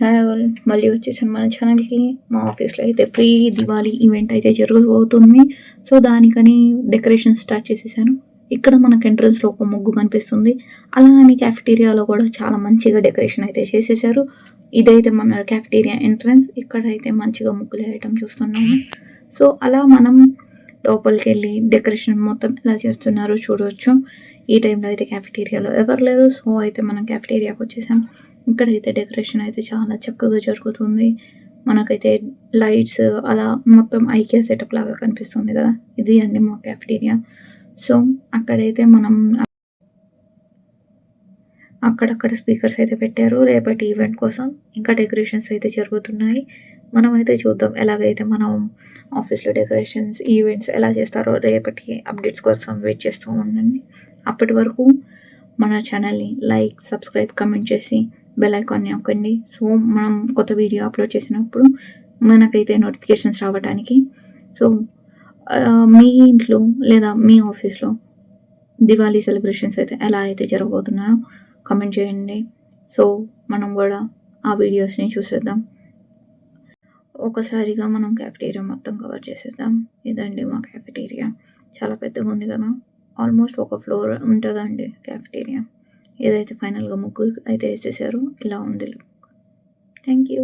Hi all! మళ్ళీ వచ్చేసాను మన ఛానల్‌కి. మా ఆఫీస్‌లో అయితే ప్రీ దివాళీ ఈవెంట్ అయితే జరగబోతుంది. సో, దానికని డెకరేషన్ స్టార్ట్ చేసేసాను. ఇక్కడ మనకు ఎంట్రన్స్‌లో ఒక ముగ్గు కనిపిస్తుంది. అలా అని క్యాఫెటేరియాలో కూడా చాలా మంచిగా డెకరేషన్ అయితే చేసేసారు. ఇదైతే మన క్యాఫెటేరియా ఎంట్రన్స్. ఇక్కడైతే మంచిగా ముగ్గులేయటం చూస్తున్నాము. సో, అలా మనం లోపలికెళ్ళి డెకరేషన్ మొత్తం ఎలా చేస్తున్నారో చూడొచ్చు. ఈ టైంలో అయితే క్యాఫెటేరియాలో ఎవరు లేరు. సో, అయితే మనం క్యాఫెటేరియాకొచ్చేసాం. ఇక్కడైతే డెకరేషన్ అయితే చాలా చక్కగా జరుగుతుంది. మనకైతే లైట్స్ అలా మొత్తం ఐకియా సెటప్ లాగా కనిపిస్తుంది గదా! ఇది అండి మా క్యాఫెటేరియా. సో, అక్కడైతే మనం అక్కడక్కడ స్పీకర్స్ అయితే పెట్టారు రేపటి ఈవెంట్ కోసం. ఇంకా డెకరేషన్స్ అయితే జరుగుతున్నాయి. మనమైతే చూద్దాం ఎలాగైతే మనం ఆఫీస్‌లో డెకరేషన్స్, ఈవెంట్స్ ఎలా చేస్తారో రేపటి అప్డేట్స్ కోసం వెయిట్ చేస్తూ ఉండండి. అప్పటి వరకు మన ఛానల్‌ని లైక్, సబ్స్క్రైబ్, కామెంట్ చేసి బెల్ ఐకాన్‌ని నొక్కండి. సో, మనం కొత్త వీడియో అప్‌లోడ్ చేసినప్పుడు మనకైతే నోటిఫికేషన్స్ రావడానికి. సో, మీ ఇంట్లో లేదా మీ ఆఫీస్‌లో దివాళీ సెలబ్రేషన్స్ అయితే ఎలా అయితే జరగబోతున్నాయో కామెంట్ చేయండి. సో, మనం గూడా ఆ వీడియోస్‌ని చూసేద్దాం. ఒకసారిగా మనం క్యాఫెటేరియా మొత్తం కవర్ చేసేద్దాం. ఇదండి మా క్యాఫెటేరియా. చాలా పెద్దగుంది గదా! ఆల్మోస్ట్ ఒక ఫ్లోర్ ఉంటదండి క్యాఫెటేరియా. ఇదైతే ఫైనల్‌గా ముగ్గు అయితే ఏసేసారు. ఇలా ఉంది లుక్. Thank you.